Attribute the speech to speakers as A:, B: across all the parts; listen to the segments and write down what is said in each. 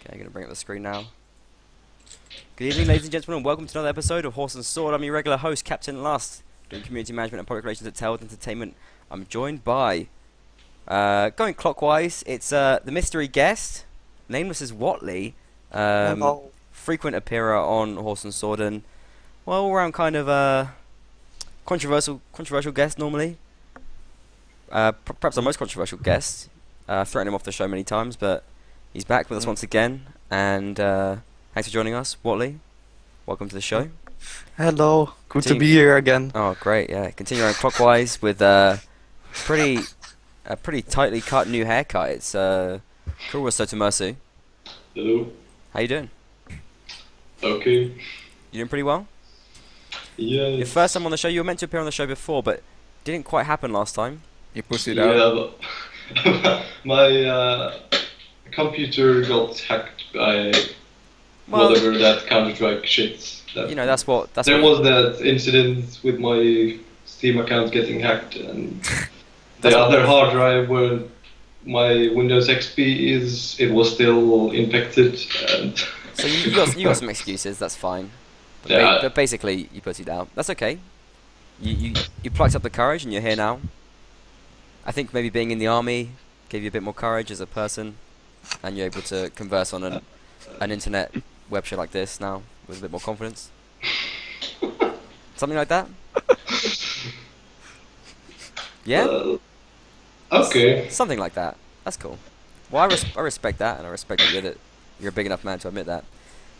A: Okay, I'm going to bring up the screen now. Good evening, ladies and gentlemen, and welcome to another episode of Horse and Sword. I'm your regular host, Captain Lust, doing community management and public relations at Tailed Entertainment. I'm joined by, going clockwise, it's the mystery guest, nameless as Watley, frequent appearer on Horse and Sword, and well, all around kind of controversial guest normally. Perhaps our most controversial guest. Threatened him off the show many times, but he's back with us once again, and thanks for joining us, Watley. Welcome to the show.
B: Hello, good to be here again.
A: Oh, great! Yeah, continuing clockwise with a pretty tightly cut new haircut. It's Kuro Sotomasu.
C: Hello.
A: How you doing?
C: Okay.
A: You doing pretty well?
C: Yeah.
A: Your first time on the show. You were meant to appear on the show before, but didn't quite happen last time.
B: You pussied out.
C: Yeah, my computer got hacked by whatever that Counter-Strike shit.
A: You know, that's what.
C: There was that incident with my Steam account getting hacked, and the other hard drive where my Windows XP is, it was still infected. And
A: so you got some excuses. That's fine. But,
C: yeah.
A: But basically, you put it out. That's okay. You plucked up the courage, and you're here now. I think maybe being in the army gave you a bit more courage as a person, and you're able to converse on an internet web show like this now with a bit more confidence. Something like that. Yeah.
C: Okay.
A: Something like that. That's cool. Well, I respect that, and I respect that you're a big enough man to admit that.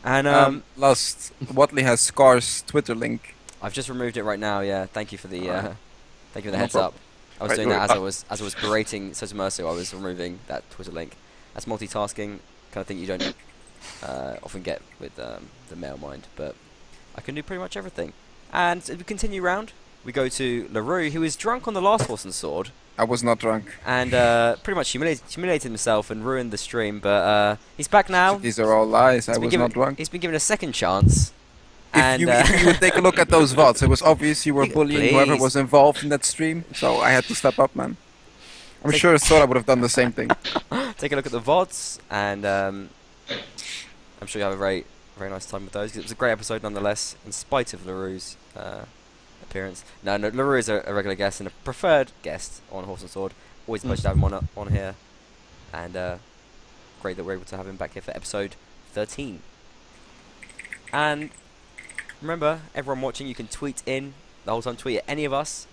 A: And
B: Last, Watley has Scar's Twitter link.
A: I've just removed it right now. Yeah, thank you for the thank you for the
B: No
A: heads
B: problem.
A: up. I was doing that as I was berating Sotomasu. I was removing that Twitter link. That's multitasking, kind of thing you don't often get with the male mind. But I can do pretty much everything. And as we continue round, we go to LaRue, who was drunk on the last Horse and Sword.
B: I was not drunk.
A: And pretty much humiliated himself and ruined the stream. But he's back now.
B: These are all lies. I was not drunk.
A: He's been given a second chance.
B: If you would take a look at those VODs, it was obvious you were bullying whoever was involved in that stream, so I had to step up, man. I'm sure Sora would have done the same thing.
A: Take a look at the VODs, and I'm sure you have a very nice time with those, 'cause it was a great episode nonetheless, in spite of LaRue's appearance. No, LaRue is a regular guest and a preferred guest on Horse and Sword. Always a pleasure to have him on here, and great that we're able to have him back here for episode 13. And remember, everyone watching, you can tweet in the whole time. Tweet at any of us,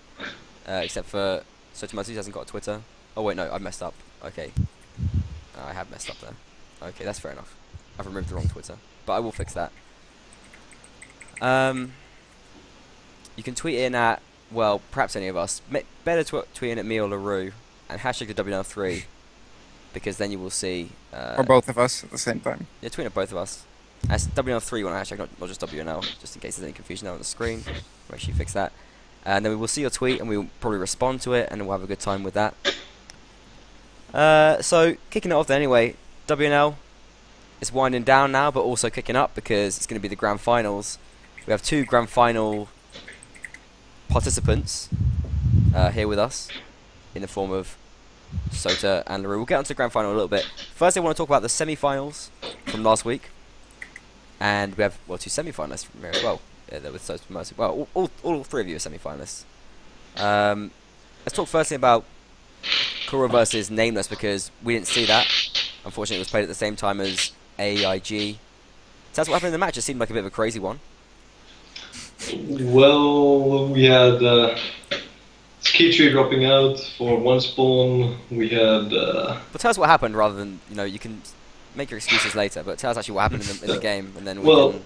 A: except for Sotomasu, who hasn't got a Twitter. Oh wait, no, I've messed up. Okay, I have messed up there. Okay, that's fair enough. I've removed the wrong Twitter, but I will fix that. You can tweet in at, well, perhaps any of us. Better tweet in at me or LaRue, and hashtag the WNL3, because then you will see.
B: Or both of us at the same time.
A: Yeah, tweet at both of us. As WNL3 on hashtag, not just WNL, just in case there's any confusion there on the screen. We'll actually fix that. And then we will see your tweet, and we will probably respond to it, and we'll have a good time with that. So, kicking it off then anyway, WNL is winding down now, but also kicking up because it's going to be the grand finals. We have two grand final participants here with us in the form of Sota and LaRue. We'll get onto the grand final in a little bit. First, I want to talk about the semi-finals from last week. And we have, well, two semi-finalists from here as well. Yeah, they're with Sotomasu. Well, all three of you are semi-finalists. Let's talk firstly about Kuro versus Nameless, because we didn't see that. Unfortunately, it was played at the same time as AIG. So that's what happened in the match. It seemed like a bit of a crazy one.
C: Well, we had ski tree dropping out for one spawn. We had.
A: But tell us what happened, rather than, you can make your excuses later. But tell us actually what happened in the game, and then we can.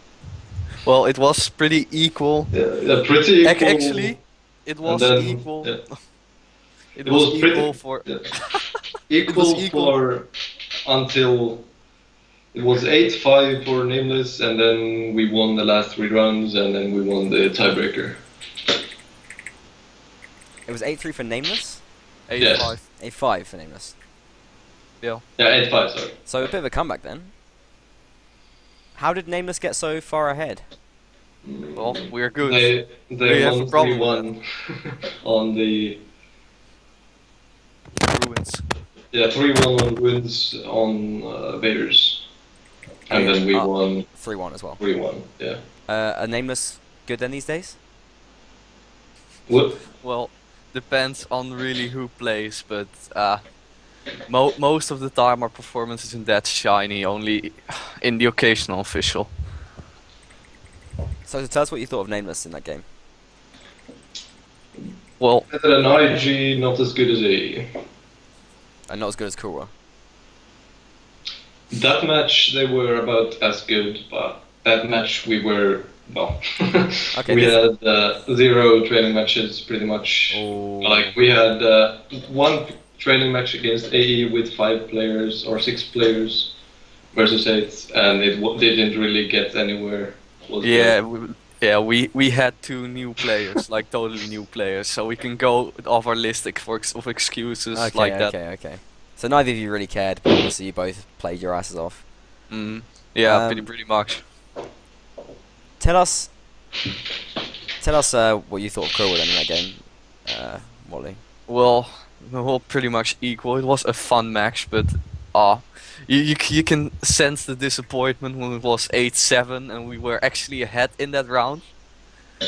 D: Well, it was pretty equal.
C: Yeah, pretty equal.
D: Actually, it was equal.
C: Yeah.
D: It was equal for.
C: Yeah. equal for until it was 8-5 for Nameless, and then we won the last 3 rounds, and then we won the tiebreaker.
A: It was 8-3 for Nameless?
D: 8-5.
C: Yes.
A: 8-5 for Nameless.
D: Yeah.
C: Yeah, 8-5, sorry.
A: So a bit of a comeback then. How did Nameless get so far ahead?
D: Well, we're good.
C: They
D: have
C: won
D: a problem
C: 3-1 on the
D: Ruins.
C: Yeah, 3-1 wins on Vaders. and then we won
A: 3-1 as well.
C: 3-1. Yeah.
A: Are Nameless good then these days?
C: What?
D: Well, depends on really who plays, but most of the time our performance isn't that shiny, only in the occasional official.
A: So tell us what you thought of Nameless in that game.
D: Well,
C: Better than IG, not as good as AE.
A: And not as good as Kura.
C: That match they were about as good, but that match we were well.
A: Okay,
C: we had 0 training matches pretty much.
A: Oh.
C: Like we had 1 training match against AE with 5 players or 6 players versus 8, and it didn't really get anywhere.
D: We had 2 new players, like totally new players, so we can go off our list of excuses like that.
A: Okay. So neither of you really cared, but obviously you both played your asses off.
D: Yeah, pretty much.
A: Tell us what you thought of Kura then in that game, Molly.
D: Well, pretty much equal. It was a fun match, but you can sense the disappointment when it was 8-7 and we were actually ahead in that round.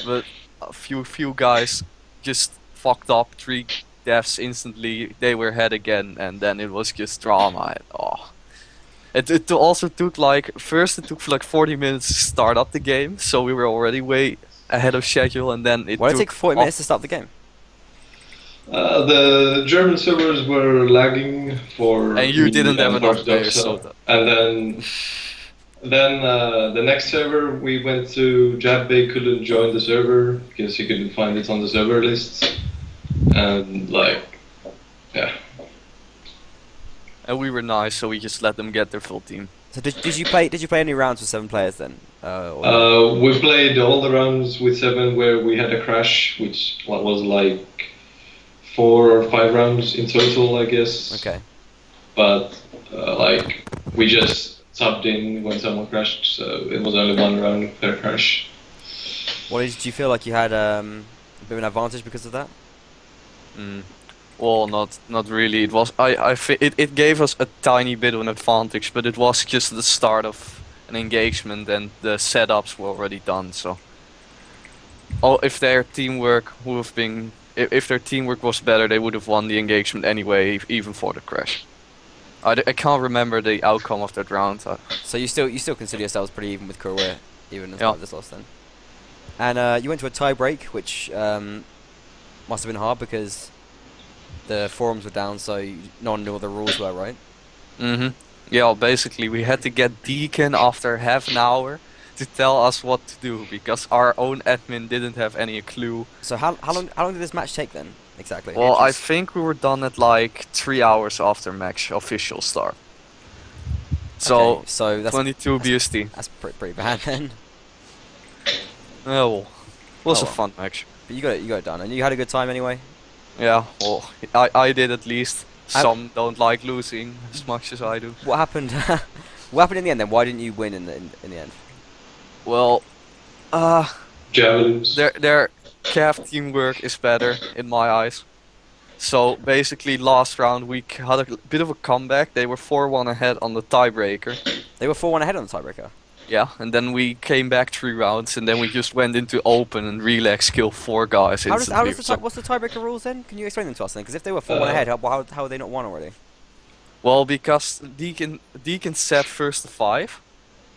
D: But a few guys just fucked up, 3 deaths instantly. They were ahead again, and then it was just drama. It also took like 40 minutes to start up the game, so we were already way ahead of schedule, and then
A: Why did it take 40 minutes to start the game?
C: The German servers were lagging for.
D: And you didn't have enough players,
C: and then the next server we went to, Jabbay couldn't join the server because he couldn't find it on the server list, and yeah.
D: And we were nice, so we just let them get their full team.
A: So did you play any rounds with 7 players then?
C: We played all the rounds with 7 where we had a crash, which was like 4 or 5 rounds in total, I guess.
A: Okay.
C: But we just subbed in when someone crashed, so it was only 1 round per crash.
A: Did you feel like you had a bit of an advantage because of that?
D: Well, not really. It was it gave us a tiny bit of an advantage, but it was just the start of an engagement, and the setups were already done. So, if their teamwork was better, they would have won the engagement anyway, even for the crash. I can't remember the outcome of that round.
A: So you still consider yourselves pretty even with Kura, even despite this loss then? And you went to a tie break, which must have been hard because the forums were down, so no one knew what the rules were, right? Yeah,
D: basically we had to get Deacon after half an hour to tell us what to do, because our own admin didn't have any clue.
A: So how long did this match take then, exactly?
D: Well, I think we were done at like 3 hours after match official start. So that's 22 BST.
A: That's pretty bad then.
D: Oh, well, it was a fun match.
A: But you got it done, and you had a good time anyway.
D: Yeah, well, I did at least. Some don't like losing as much as I do.
A: What happened? What happened in the end then? Why didn't you win in the end?
D: Well,
C: javelins.
D: Their calf teamwork is better in my eyes. So basically, last round we had a bit of a comeback. They were 4-1 ahead on the tiebreaker.
A: They were 4-1 ahead on the tiebreaker.
D: Yeah, and then we came back 3 rounds, and then we just went into open and relax, kill 4 guys instantly.
A: What's the tiebreaker rules then? Can you explain them to us then? Because if they were 4-1 ahead, how are they not won already?
D: Well, because Deacon said first to 5.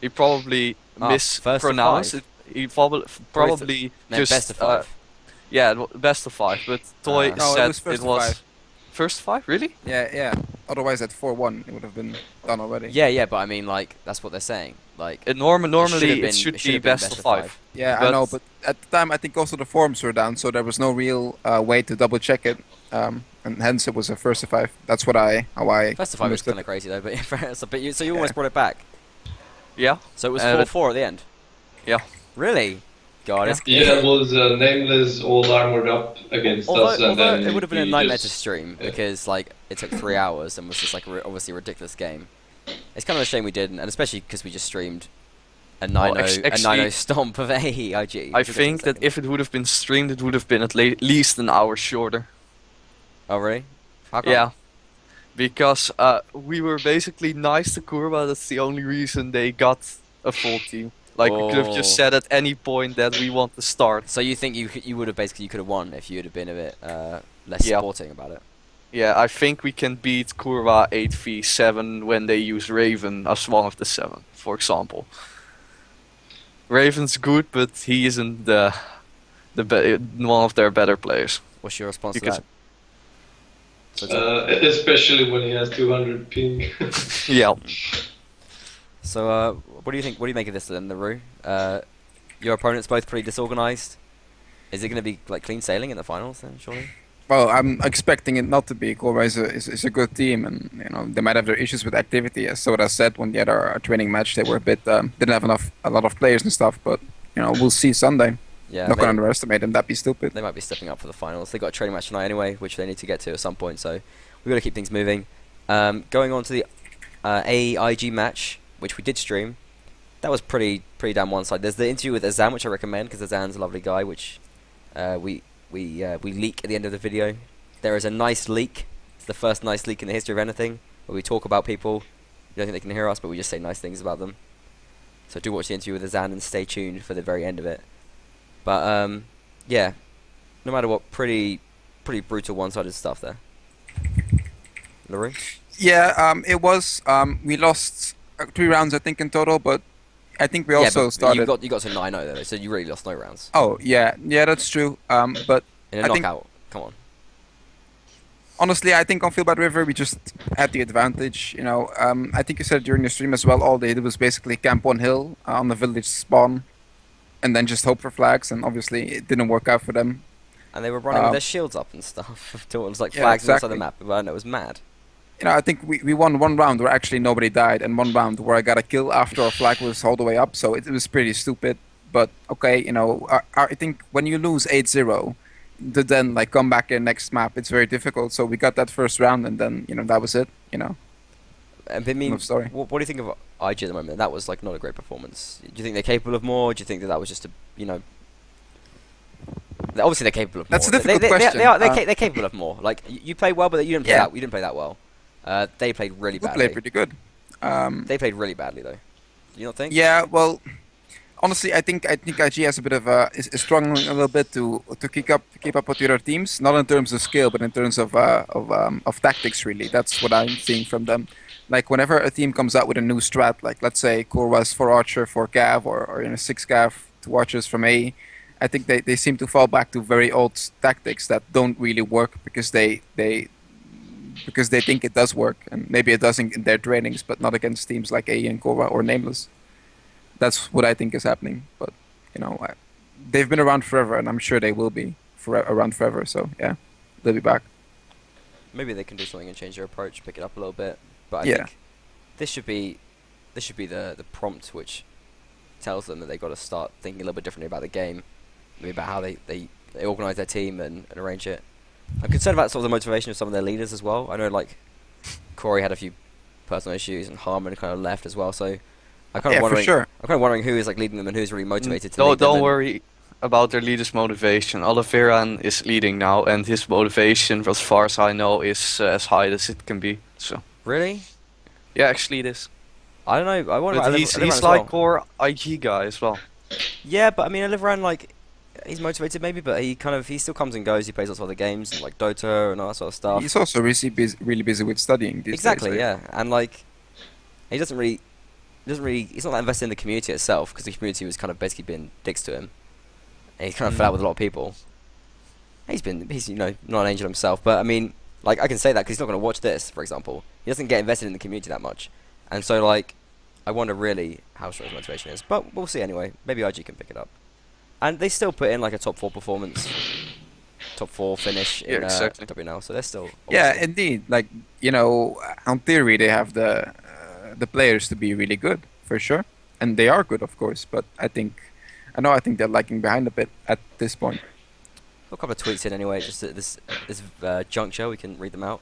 D: He probably mispronounced it. He probably just
A: best of 5.
D: Yeah, best of 5. But Toy said
B: it was
D: first to 5. Really?
B: Yeah. Otherwise, at 4-1, it would have been done already.
A: Yeah, but I mean, like, that's what they're saying. Like,
D: normally it should be best of 5.
B: Yeah, I know, but at the time I think also the forums were down, so there was no real way to double check it, and hence it was a first to 5. That's how I.
A: First to 5 was kind of crazy though, but so you almost brought it back.
D: Yeah.
A: So it was 4-4 at the end.
D: Yeah.
A: Really? God,
C: it was Nameless all armored up against us, and then
A: it would have been a nightmare to stream because like it took 3 hours and was just like obviously a ridiculous game. It's kind of a shame we didn't, and especially because we just streamed a 9-0 stomp of AEIG.
D: I think that if it would have been streamed, it would have been at least an hour shorter.
A: Oh really? How come?
D: Yeah, Because we were basically nice to Kurva. That's the only reason they got a full team. Like we could have just said at any point that we want to start.
A: So you think you would have basically, you could have won if you would have been a bit less supporting about it?
D: Yeah, I think we can beat Kurva 8v7 when they use Raven as one of the 7, for example. Raven's good, but he isn't one of their better players.
A: What's your response to that?
C: Especially when he has 200 ping.
D: Yeah.
A: So what do you think? What do you make of this then, LaRue? Your opponents both pretty disorganized. Is it going to be like clean sailing in the finals then, surely?
B: Well, I'm expecting it not to be. Korva is a good team, and they might have their issues with activity. As Soda said, when they had our training match, they were a bit didn't have a lot of players and stuff. But we'll see Sunday.
A: Yeah,
B: not gonna underestimate them. That'd be stupid.
A: They might be stepping up for the finals. They got a training match tonight anyway, which they need to get to at some point. So we've got to keep things moving. Going on to the AIG match, which we did stream. That was pretty damn one side. There's the interview with Azan, which I recommend because Azan's a lovely guy, which we leak at the end of the video. There is a nice leak. It's the first nice leak in the history of anything, where we talk about people. You don't think they can hear us, but we just say nice things about them. So do watch the interview with Azan and stay tuned for the very end of it. But yeah, no matter what, pretty brutal one-sided stuff there. LaRue?
B: Yeah, it was. We lost 3 rounds, I think, in total, but I think we also started.
A: You got to 9-0 though, so you really lost no rounds.
B: Oh yeah, that's true. But
A: in a knockout, come on.
B: Honestly, I think on Feel Bad River we just had the advantage. I think you said during the stream as well. All they did was basically camp on hill on the village spawn, and then just hope for flags. And obviously, it didn't work out for them.
A: And they were running with their shields up and stuff. It was like flags outside the map, and it was mad.
B: I think we won 1 round where actually nobody died, and 1 round where I got a kill after our flag was all the way up. So it was pretty stupid. But okay, I think when you lose 8-0. To then come back in next map, it's very difficult. So we got that first round, and then that was it.
A: I mean,
B: story.
A: What do you think of IG at the moment? That was not a great performance. Do you think they're capable of more? Do you think that was just obviously they're capable of more.
B: That's a difficult question.
A: They're capable of more. Like you played well, but you didn't play that. You didn't play that well. They played really badly.
B: They played pretty good.
A: They played really badly though. Do you not think?
B: Yeah. Well. Honestly, I think IG has a bit of is struggling a little bit to keep up with the other teams. Not in terms of skill, but in terms of tactics. Really, that's what I'm seeing from them. Like whenever a team comes out with a new strat, like let's say Core was 4 Archer, 4 Cav, or 6 Cav, 2 Archers from A, I think they seem to fall back to very old tactics that don't really work because they think it does work, and maybe it does in their trainings, but not against teams like A and Korva or Nameless. That's what I think is happening, but they've been around forever, and I'm sure they will be around forever. So yeah, they'll be back.
A: Maybe they can do something and change their approach, pick it up a little bit. But I think this should be the prompt which tells them that they've got to start thinking a little bit differently about the game, maybe about how they organise their team and arrange it. I'm concerned about sort of the motivation of some of their leaders as well. I know Corey had a few personal issues, and Harmon kind of left as well. So I'm kind of wondering.
B: For sure.
A: I'm kind of wondering who is leading them and who's really motivated to lead them.
D: Don't worry about their leader's motivation. Oliveira is leading now, and his motivation, as far as I know, is as high as it can be. So
A: really?
D: Yeah, actually it is.
A: I don't know. I wonder.
D: But he's like core IG guy as well.
A: Yeah, but I mean, Oliveira he's motivated maybe, but he still comes and goes. He plays lots of other games like Dota and all that sort of stuff.
B: He's also really busy with studying these
A: exactly,
B: days,
A: yeah, and he doesn't really. He's not that invested in the community itself because the community was kind of basically being dicks to him. And he kind of fell out with a lot of people. He's not an angel himself, but I mean, I can say that because he's not going to watch this, for example. He doesn't get invested in the community that much, and so I wonder really how strong his motivation is. But we'll see anyway. Maybe IG can pick it up, and they still put in a top 4 performance, top 4 finish in
D: exactly.
A: WNL, so they're still.
B: Yeah, indeed. On theory, they have the players to be really good for sure, and they are good, of course. But I think they're lagging behind a bit at this point.
A: Got a couple of tweets in anyway, just at this juncture. We can read them out.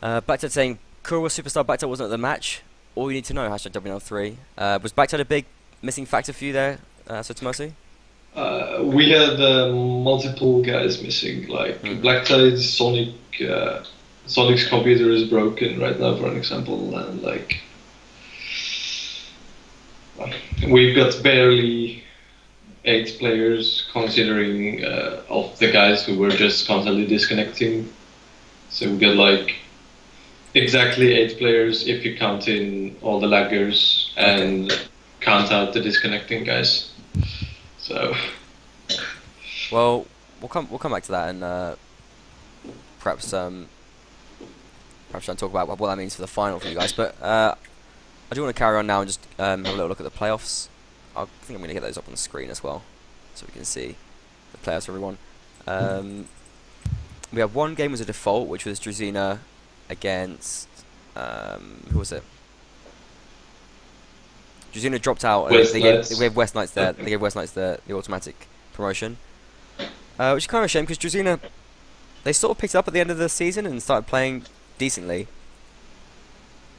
A: Backdad saying Kura Superstar Backdad wasn't at the match. All you need to know. #WNL3. Was Backdad a big missing factor for you there, Sotomosi?
C: We had multiple guys missing, like Black Tide, Sonic, Sonic's computer is broken right now, for an example, and like we've got barely 8 players, considering of the guys who were just constantly disconnecting. So we got like exactly 8 players if you count in all the laggers and count out the disconnecting guys. So.
A: Well, we'll come back to that and perhaps try and talk about what that means for the final for you guys. But I do want to carry on now and just have a little look at the playoffs. I think I'm going to get those up on the screen as well, so we can see the playoffs for everyone. We had one game as a default, which was Drazina against who was it? Drazina dropped out. They gave West Knights there. They gave West Knights the automatic promotion, which is kind of a shame because Drazina, they sort of picked up at the end of the season and started playing decently,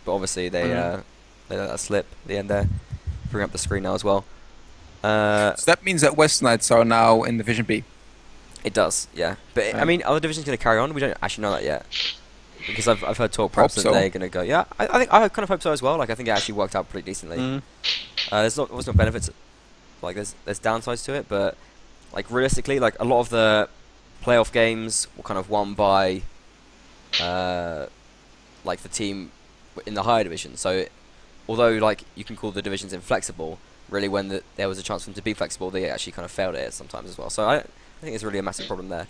A: but obviously they let that slip at the end there. Bring up the screen now as well.
B: So that means that West Knights are now in Division B.
A: It does, yeah. But I mean, are the divisions going to carry on? We don't actually know that yet, because I've heard talk perhaps that they're going to go. Yeah, I think I kind of hope so as well. Like I think it actually worked out pretty decently. There's no benefits, like there's downsides to it, but like realistically, like a lot of the playoff games were kind of won by like the team in the higher division. So although like you can call the divisions inflexible, really when there was a chance for them to be flexible, they actually kind of failed at it sometimes as well. So I think it's really a massive problem there.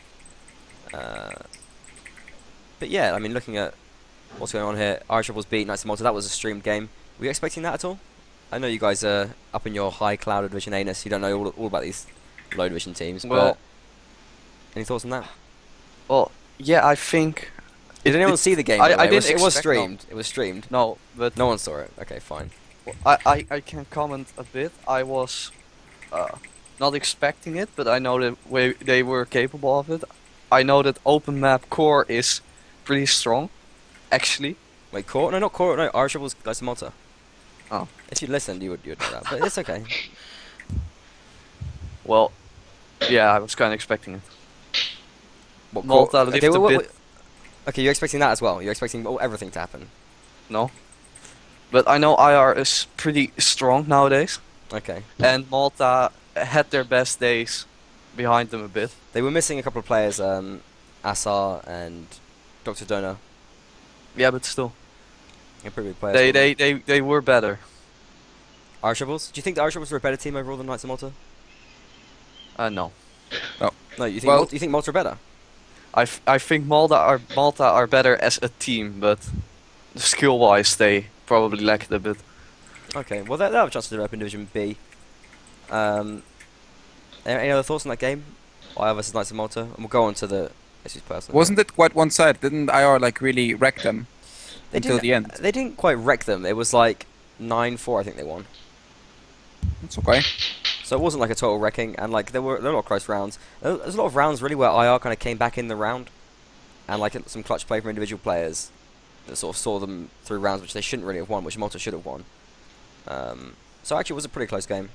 A: But yeah, I mean, looking at what's going on here, Irish Rebels beat Knights of Malta. That was a streamed game. Were you expecting that at all? I know you guys are up in your high cloud division anus. You don't know all about these low division teams.
D: Well,
A: but any thoughts on that?
D: Well, yeah, I think.
A: Did anyone see the game?
D: I didn't.
A: It was streamed. No. It was streamed.
D: No, but
A: No one saw it. Okay, fine.
D: I can comment a bit. I was not expecting it, but I know that they were capable of it. I know that open map core is pretty strong, actually.
A: Wait, core? No, not core. No, Irish Rebels Knights of Malta.
D: Oh.
A: If you listened, you would know that. But it's okay.
D: Well, yeah, I was kind of expecting it.
A: What,
D: Malta lived a bit.
A: Okay, you're expecting that as well. You're expecting everything to happen.
D: No. But I know IR is pretty strong nowadays.
A: Okay.
D: And Malta had their best days behind them a bit.
A: They were missing a couple of players, Assar and Dr. Donor.
D: Yeah, but still.
A: They're pretty big players.
D: They were better.
A: Irish Rebels? Do you think the Irish Rebels were a better team overall than Knights of Malta?
D: No.
A: No, you think Malta are better?
D: I think Malta are better as a team, but skill-wise they probably lacked a bit.
A: Okay, well they'll have a chance to develop in Division B. Any other thoughts on that game? IR versus Knights of Malta? And we'll go on to the issues personally.
B: Wasn't it quite one-sided? Didn't IR like really wreck them until the end?
A: They didn't quite wreck them. It was like 9-4, I think they won.
B: It's okay.
A: So it wasn't like a total wrecking, and like there were a lot of close rounds. There was a lot of rounds really where IR kind of came back in the round, and like some clutch play from individual players that sort of saw them through rounds which they shouldn't really have won, which Malta should have won. So actually it was a pretty close game.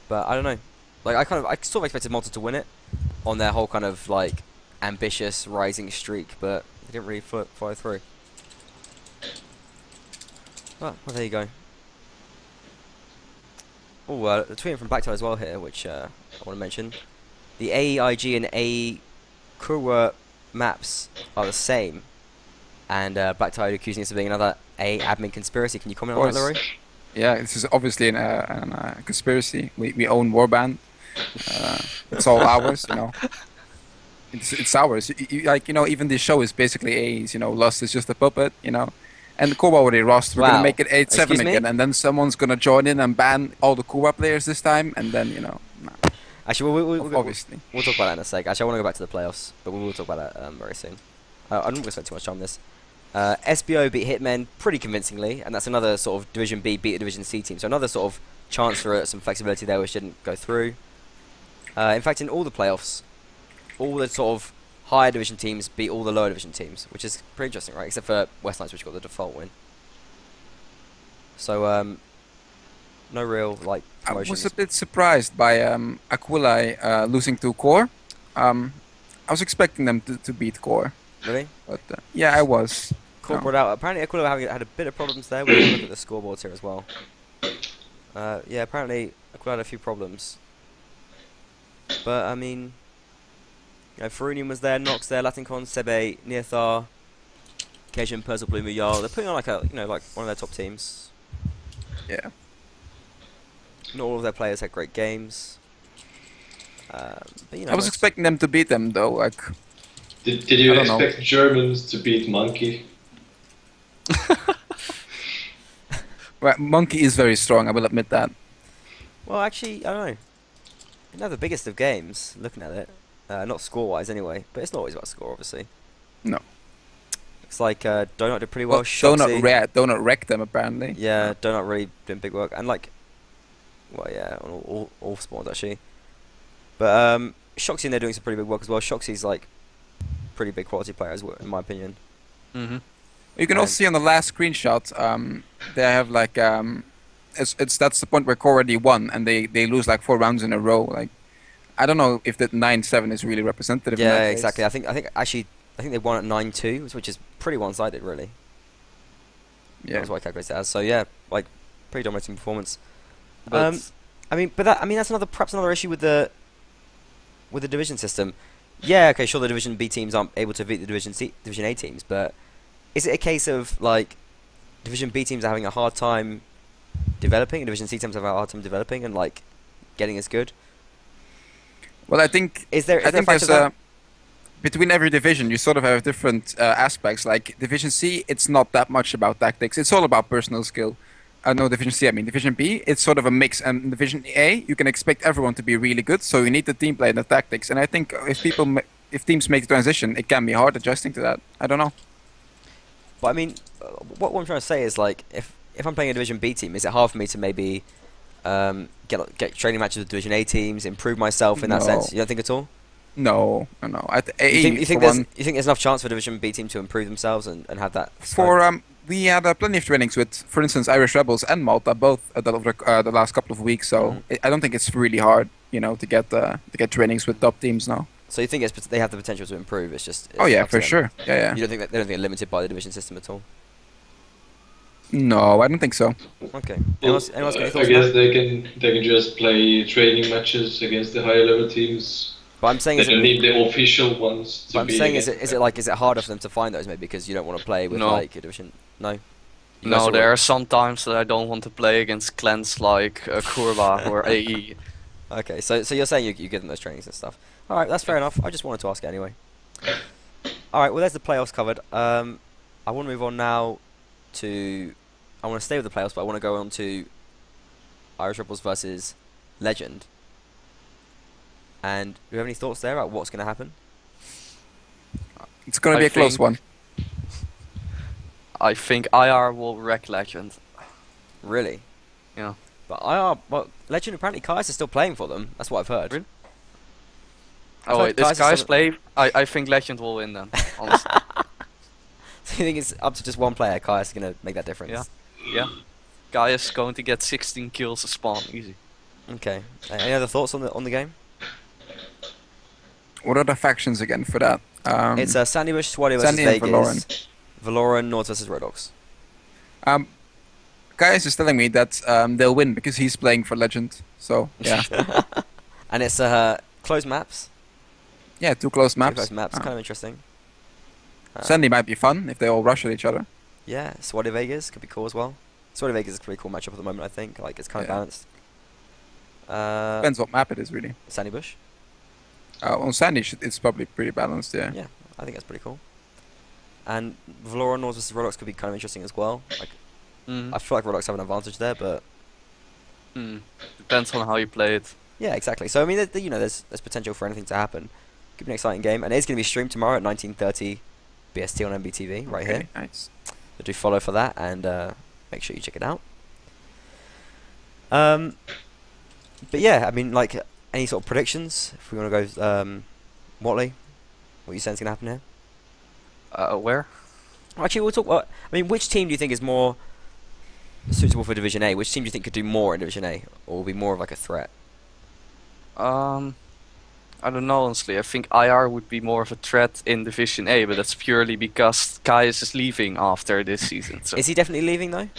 A: But I don't know. Like I sort of expected Malta to win it on their whole kind of like ambitious rising streak, but they didn't really follow through. Well, there you go. Oh, a tweet from Blacktide as well here, which I want to mention. The AEIG and AEKURWA maps are the same, and Blacktide accusing us of being another admin conspiracy. Can you comment on that, Leroy?
B: Yeah, this is obviously a conspiracy. We own Warband. It's all ours, you know. It's ours. Like, you know, even this show is basically A's. You know, Lust is just a puppet. You know. And Kuba already lost. We're gonna make it 8-7 again, and then someone's gonna join in and ban all the Kuba players this time, and then you know. Nah.
A: Actually,
B: obviously,
A: we'll talk about that in a sec. Actually, I want to go back to the playoffs, but we will talk about that very soon. I'm not going to spend too much time on this. SBO beat Hitmen pretty convincingly, and that's another sort of Division B beat a Division C team. So another sort of chance for some flexibility there, which didn't go through. In fact, in all the playoffs, all the sort of higher division teams beat all the lower division teams, which is pretty interesting, right? Except for West Knights, which got the default win. So, no real, like, promotions.
B: I was a bit surprised by Aquila losing to Core. I was expecting them to beat Core.
A: Really?
B: But yeah, I was.
A: Core
B: No.
A: brought out. Apparently, Aquila had a bit of problems there. We'll have a look at the scoreboards here as well. Yeah, apparently Aquila had a few problems. But I mean, Farunian was there, Nox there, Latincon, Sebe, Nearthar, Cajun, Persil, Blue, Muyal. They're putting on like like one of their top teams.
B: Yeah.
A: Not all of their players had great games. But
B: I was expecting them to beat them though. Like,
C: Did you
B: I don't know.
C: expect Germans to beat Monkey?
B: well, Monkey is very strong. I will admit that.
A: Well, actually, I don't know. They're the biggest of games, looking at it. Not score-wise, anyway. But it's not always about score, obviously.
B: No.
A: It's like Donut did pretty well.
B: Well,
A: Shoxy,
B: Donut wrecked them apparently.
A: yeah, Donut really doing big work, and like, well, yeah, on all spawns actually. But Shoxy and they're doing some pretty big work as well. Shoxy's like pretty big quality player as well, in my opinion.
D: Mm-hmm.
B: You can also see on the last screenshot, they have like that's the point where Core already won, and they lose like 4 rounds in a row. Like, I don't know if that 9-7 is really representative. in
A: Yeah,
B: that case.
A: exactly. I think they won at 9-2, which is pretty one-sided, really.
B: Yeah.
A: That's what I calculated it as. So yeah, like pretty dominating performance.
D: But
A: That's perhaps another issue with the division system. Yeah, okay, sure, the Division B teams aren't able to beat the Division A teams, but is it a case of like Division B teams are having a hard time developing, and Division C teams have a hard time developing and like getting as good?
B: Well, I think
A: Is there a
B: think
A: factor
B: there's
A: of that?
B: between every division, you sort of have different aspects. Like Division C, it's not that much about tactics. It's all about personal skill. No, Division C, I mean. Division B, it's sort of a mix. And in Division A, you can expect everyone to be really good, so you need the team play and the tactics. And I think if teams make the transition, it can be hard adjusting to that. I don't know.
A: But I mean, what I'm trying to say is like, if I'm playing a Division B team, is it hard for me to maybe get training matches with Division A teams, improve myself in that
B: No.
A: sense? You don't think at all?
B: No.
A: You think there's enough chance for Division B team to improve themselves and have that?
B: We had plenty of trainings with, for instance, Irish Rebels and Malta, both the last couple of weeks. So I don't think it's really hard, to get trainings with top teams now.
A: So you think they have the potential to improve? It's just.
B: Oh yeah,
A: up to
B: for
A: them.
B: sure. Yeah.
A: You don't think they don't think they're limited by the division system at all?
B: No, I don't think so.
A: Okay.
C: Well,
A: Anyone else got any
C: I
A: thoughts on
C: guess
A: that?
C: they can just play training matches against the higher level teams.
A: But I'm saying,
C: They don't need the official ones to
A: but I'm
C: be
A: saying,
C: against
A: is it harder for them to find those maybe because you don't want to play with
D: No.
A: like a division? No. You guys
D: No,
A: saw
D: there
A: it?
D: are some times that I don't want to play against clans like Kurva or AE.
A: Okay, so you're saying you give them those trainings and stuff. All right, that's fair enough. I just wanted to ask it anyway. All right, well there's the playoffs covered. I want to move on now to. I want to stay with the playoffs, but I want to go on to Irish Rebels versus Legend. And do you have any thoughts there about what's going to happen?
B: It's going to
D: I
B: be a close
D: think-
B: one.
D: I think IR will wreck Legend.
A: Really?
D: Yeah.
A: But Legend apparently Kai's is still playing for them. That's what I've heard.
D: Really?
A: I've
D: Oh
A: heard
D: wait, this
A: Kai's is
D: guy's
A: still-
D: play. I think Legend will win then. Honestly.
A: So you think it's up to just one player? Kai's is going to make that difference?
D: Yeah. Yeah. Guy is going to get 16 kills a spawn, easy.
A: Okay. Any other thoughts on the game?
B: What are the factions again for that?
A: It's Sandy Bush, Swadi versus
B: Sandy and
A: Vegas. Valoran, Nords versus Rodox.
B: Gaius is telling me that they'll win because he's playing for Legend. So yeah,
A: And it's closed maps.
B: yeah, 2 close maps.
A: Closed maps, kind of interesting.
B: Sandy might be fun if they all rush at each other.
A: Yeah, Swadi Vegas could be cool as well. Swadi Vegas is a pretty cool matchup at the moment, I think. Like, it's kind of
B: Yeah.
A: balanced.
B: Depends what map it is, really.
A: Sandy Bush.
B: On Sandy, it's probably pretty balanced. Yeah.
A: Yeah, I think that's pretty cool. And Valoran, Nords versus Rodox could be kind of interesting as well. Like,
D: Mm.
A: I feel like Rodox have an advantage there, but
D: Depends on how you play it.
A: yeah, exactly. So I mean, there's potential for anything to happen. Could be an exciting game, and it is going to be streamed tomorrow at 19:30 BST on MBTV right
B: Okay,
A: here.
B: Nice.
A: So do follow for that, and make sure you check it out. But yeah, I mean, like, any sort of predictions? If we want to go, Watley, what are you saying is going to happen here?
D: Where?
A: Actually, we'll talk about. I mean, which team do you think is more suitable for Division A? Which team do you think could do more in Division A, or will be more of like a threat?
B: I
D: I don't know, honestly. I think IR would be more of a threat in Division A, but that's purely because Kaius is leaving after this season. So
A: Is he definitely leaving though?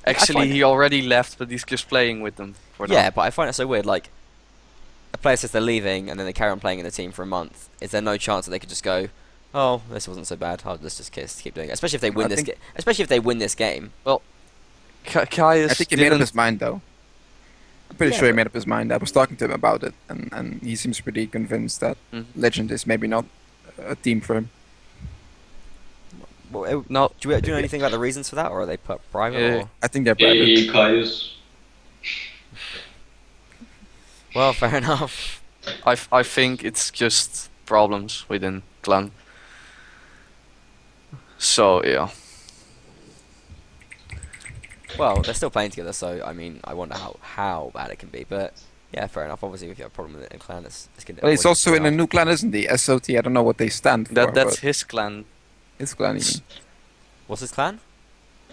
D: actually,
A: find-
D: he already left, but he's just playing with them for now.
A: Yeah, but I find it so weird. Like, a player says they're leaving, and then they carry on playing in the team for a month. Is there no chance that they could just go, "Oh, this wasn't so bad. Let's just keep doing it." Especially if they win this game. Especially if they win this game.
D: Kaius
B: I think he made up
D: didn't.
B: his mind though. I'm pretty
A: Yeah,
B: sure he
A: but-
B: made up his mind. I was talking to him about it, and he seems pretty convinced that
D: Mhm.
B: Legend is maybe not a team for him.
A: Well,
D: No,
A: do you know anything about the reasons for that, or are they put private?
D: Yeah.
A: Or?
B: I think they're private.
C: Hey, Caius.
A: Well, fair enough.
D: I think it's just problems within clan. So yeah.
A: Well, they're still playing together, so I mean, I wonder how bad it can be. But yeah, fair enough. Obviously, if you have a problem with it in clan, it's gonna.
B: Well, he's also in a new clan, isn't he? SOT. I don't know what they stand for.
D: That's
B: but
D: his clan.
B: his clan even.
A: What's his clan?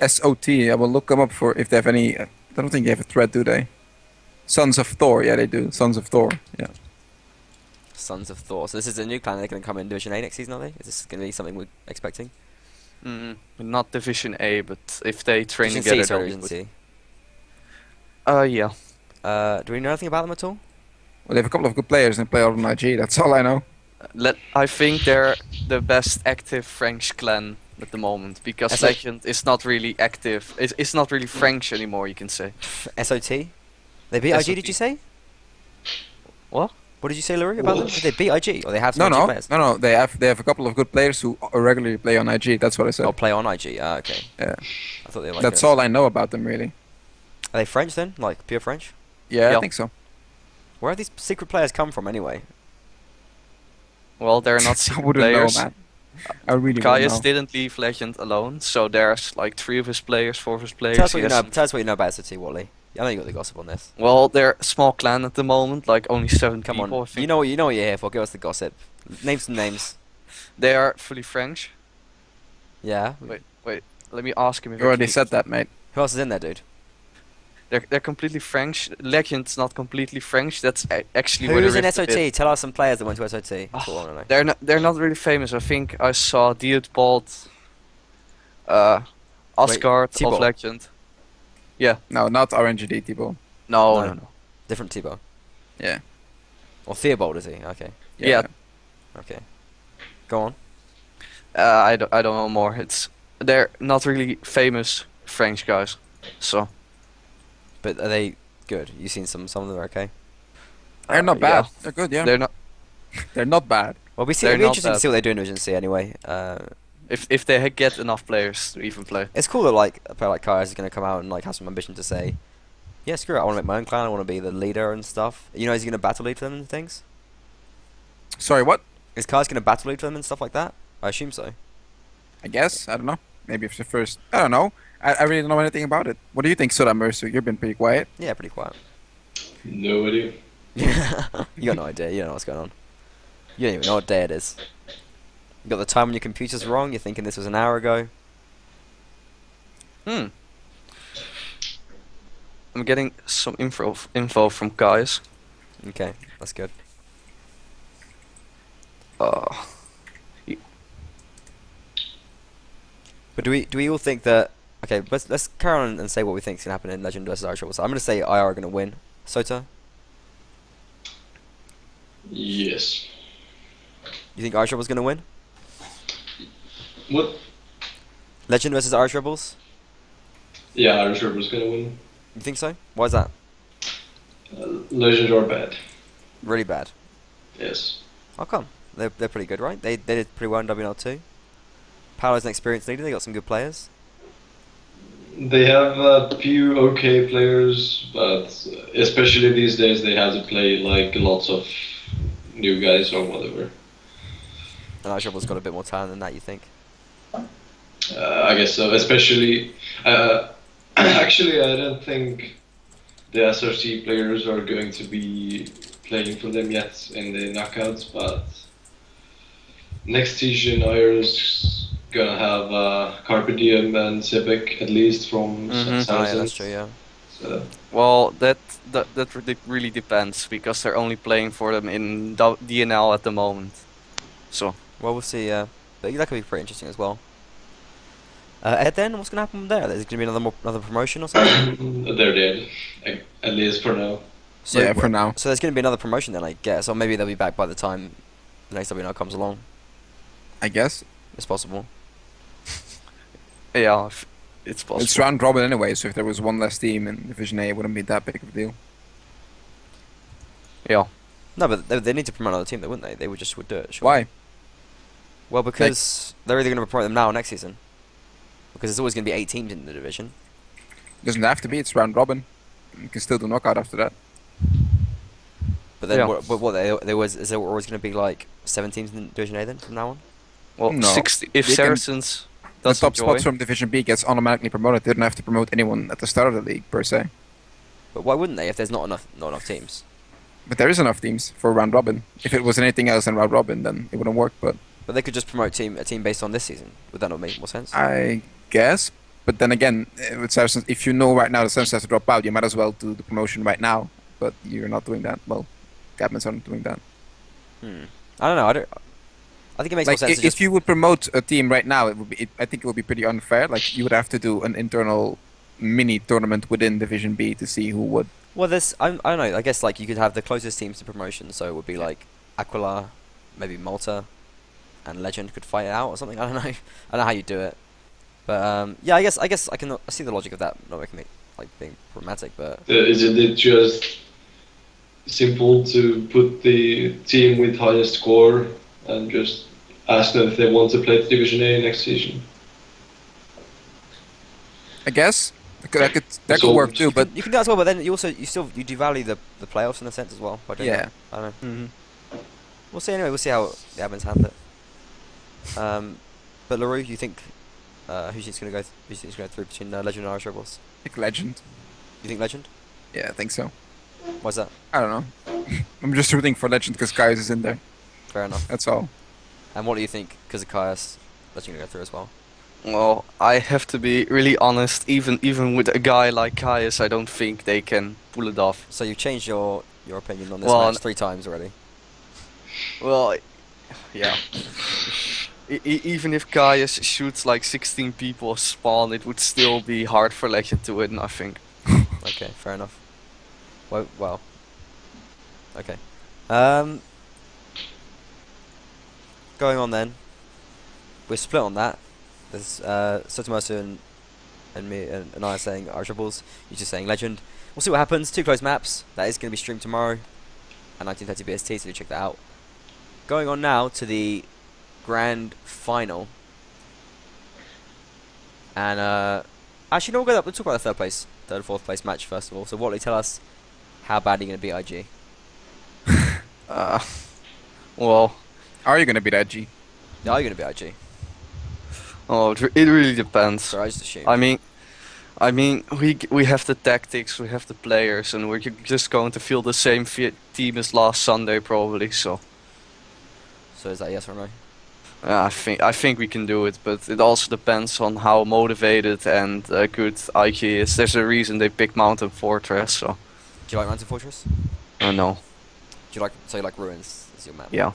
B: SOT. I will look them up for if they have any. I don't think they have a thread, do they? Sons of Thor. Yeah, they do. Sons of Thor. Yeah.
A: Sons of Thor. So this is a new clan. They're going to come in Division A next season, are they? Is this going to be something we're expecting?
D: Not Division A, but if they train
A: Division
D: together,
A: C, sorry,
D: they'll be
A: Division
D: good.
A: C.
D: Yeah.
A: Do we know anything about them at all?
B: Well, they have a couple of good players and they play all on IG. That's all I know.
D: I think they're the best active French clan at the moment because
A: SO
D: Legend is not really active. It's not really French anymore, you can say.
A: SOT? They beat IG,
D: SOT.
A: did you say?
D: What?
A: What did you say, Larry, about them? Did they beat IG? Or they have
B: No,
A: some IG
B: no,
A: players?
B: no. They have a couple of good players who regularly play on IG. That's what I said.
A: Oh, play on IG. Ah, okay.
B: Yeah.
A: I thought they were like
B: That's all I know about them, really.
A: Are they French then? Like, pure French?
B: Yeah,
D: Yeah.
B: I think so.
A: Where have these secret players come from anyway?
D: Well, they're not
B: I
D: secret
B: wouldn't
D: players.
B: know, man. I really wouldn't
D: Kaius
B: know.
D: didn't leave Legend alone, so there's like 3 of his players, 4 of his players.
A: Tell us what
D: He
A: you
D: has
A: know. Tell us what you know about SOT, Wally. I know you got the gossip on this.
D: Well, they're a small clan at the moment, like only 7
A: Come
D: people. I
A: on.
D: think.
A: You know what you're here for. Give us the gossip. Name some names.
D: They are fully French.
A: Yeah.
D: Wait, let me ask him if
B: You already
D: actually-
B: said that, mate.
A: Who else is in there, dude?
D: They're completely French. Legend's not completely French. That's actually where
A: Who's
D: the
A: in
D: rift
A: SOT?
D: is.
A: Tell us some players that went to SOT. That's what I want to know.
D: They're not really famous. I think I saw Dietbold, Asgard
A: T-Ball.
D: of Legend.
B: No, not RNGD, T-Ball.
D: No,
A: No.
D: no, no.
A: Different Tebow.
B: Yeah.
A: Or Theobald, is he? Okay.
D: Yeah.
A: Okay. Go on.
D: I don't know more. They're not really famous French guys. So
A: But are they good? You've seen some of them are okay.
B: They're not
D: yeah.
B: bad. They're good, yeah.
D: they're not.
B: They're not bad.
A: Well,
D: They're
A: it'll be
D: not
A: interesting to
D: bad.
A: see what they do in Division C anyway.
D: If they get enough players to even play.
A: It's cool that like a player like Kaius is going to come out and like have some ambition to say, yeah, screw it, I want to make my own clan, I want to be the leader and stuff. You know, is he going to battle lead for them and things?
B: Sorry, what?
A: Is Kaius going to battle lead for them and stuff like that? I assume so.
B: I guess. I don't know. Maybe it's the first. I don't know. I really don't know anything about it. What do you think, Soda Mercer? You've been pretty quiet.
A: Yeah, pretty quiet.
C: No idea.
A: You got no idea. You don't know what's going on. You don't even know what day it is. You got the time on your computer's wrong. You're thinking this was an hour ago.
D: I'm getting some info from guys.
A: Okay, that's good. But do we all think that? Okay, let's carry on and say what we think is gonna happen in Legend versus Irish Rebels. I'm gonna say IR are gonna win. Sota,
C: Yes.
A: you think Irish Rebels gonna win?
C: What?
A: Legend versus Irish Rebels?
C: Yeah, Irish Rebels gonna win.
A: You think so? Why is that?
C: Legends are bad.
A: Really bad.
C: Yes.
A: How come? They're pretty good, right? They did pretty well in WNL2. Paolo's an experienced leader. They got some good players.
C: They have a few okay players, but especially these days they have to play like lots of new guys or whatever.
A: And Irish Rebels got a bit more talent than that. You think?
C: I guess so. Especially, actually, I don't think the SRC players are going to be playing for them yet in the knockouts. But next season, Irish gonna have Carpe Diem and Sibek at least from
A: Oh, yeah,
C: Samsung.
A: that's true. Yeah.
C: So
D: Well, that really depends because they're only playing for them in DNL at the moment. So
A: Well, we'll see. But that could be pretty interesting as well. Ed, then what's gonna happen there? Is it gonna be another promotion or something?
C: they're dead, at least for now.
A: So,
B: Yeah, for now.
A: So there's gonna be another promotion then, I guess, or maybe they'll be back by the time the next WNL comes along.
B: I guess.
A: It's possible.
D: yeah, it's possible.
B: It's round robin anyway, so if there was one less team in Division A, it wouldn't be that big of a deal.
D: Yeah.
A: No, but they need to promote another team, though, wouldn't they? They would do it. Sure.
B: Why?
A: Well, because they're either gonna promote them now or next season. Because there's always gonna be 8 teams in the division.
B: It doesn't have to be. It's round robin. You can still do knockout after that.
A: But then,
D: Yeah.
A: is there always gonna be like 7 teams in Division A then from now on?
D: Well,
B: No.
D: 60, if
B: They can-
D: Saracens
B: The
D: doesn't
B: top
D: join,
B: spots from Division B gets automatically promoted. They don't have to promote anyone at the start of the league per se.
A: But why wouldn't they if there's not enough teams?
B: But there is enough teams for round robin. If it was anything else than round robin, then it wouldn't work. But
A: But they could just promote a team based on this season. Would that not make more sense?
B: I guess. But then again, with Saracens, if you know right now the Saracens have to drop out, you might as well do the promotion right now. But you're not doing that. Well, Captains aren't doing that.
A: I don't know. I think it makes more
B: Like
A: sense.
B: if you would promote a team right now, it would be. I think it would be pretty unfair. Like you would have to do an internal mini tournament within Division B to see who would.
A: Well, I don't know. I guess like you could have the closest teams to promotion, so it would be like Aquila, maybe Malta, and Legend could fight it out or something. I don't know. I don't know how you do it, but yeah, I guess I can see the logic of that not making it like being problematic, but
C: Isn't it just simple to put the team with highest score and just ask them if they want to play the Division A next season?
B: I guess that could work too. But
A: you can do that as well. But then you devalue the playoffs in a sense as well. By doing
B: Yeah.
A: that. I don't know.
D: Mhm.
A: We'll see anyway. We'll see how the admins handle it. But LaRue, you think who do you think's gonna go? Who do you think's gonna go through between Legend and Irish Rebels?
B: like Legend.
A: You think Legend?
B: Yeah, I think so.
A: Why's that?
B: I don't know. I'm just rooting for Legend because Kaius is in there.
A: Fair enough.
B: That's all.
A: And what do you think? Because of Caius, Legend gonna go through as well.
D: Well, I have to be really honest. Even with a guy like Caius, I don't think they can pull it off.
A: So you've changed your opinion on this
D: Well,
A: match 3 times already.
D: Well, yeah. Even if Caius shoots like 16 people spawn, it would still be hard for Legend to win, I think.
A: Okay, fair enough. Well. Okay. Going on then. We're split on that. There's Sotomasu and me and I are saying Irish Rebels. You're just saying Legend. We'll see what happens. 2 close maps. That is going to be streamed tomorrow at 1930 BST, so do check that out. Going on now to the grand final. And actually, no, we'll talk about the third and 4th place match first of all. So, Watley, tell us how bad are you going to beat IG?
D: Well,
B: Are you gonna beat IG?
A: Yeah, are you going to beat IG?
D: oh, it really depends.
A: Sorry, I just assumed.
D: I mean, we have the tactics, we have the players, and we're just going to field the same team as last Sunday probably. So
A: So is that yes or no?
D: I think we can do it, but it also depends on how motivated and good IG is. There's a reason they picked Mountain Fortress. So
A: Do you like Mountain Fortress?
D: no,
A: Do you like Ruins as your map?
D: yeah.